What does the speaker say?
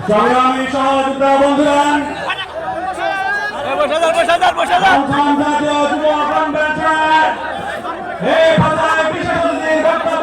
সংগ্রামী সহযোদ্ধা বন্ধুরা, জাতীয় যুব কনভেনশন এই ভাষায় বিশেষ অতিথির বক্তব্য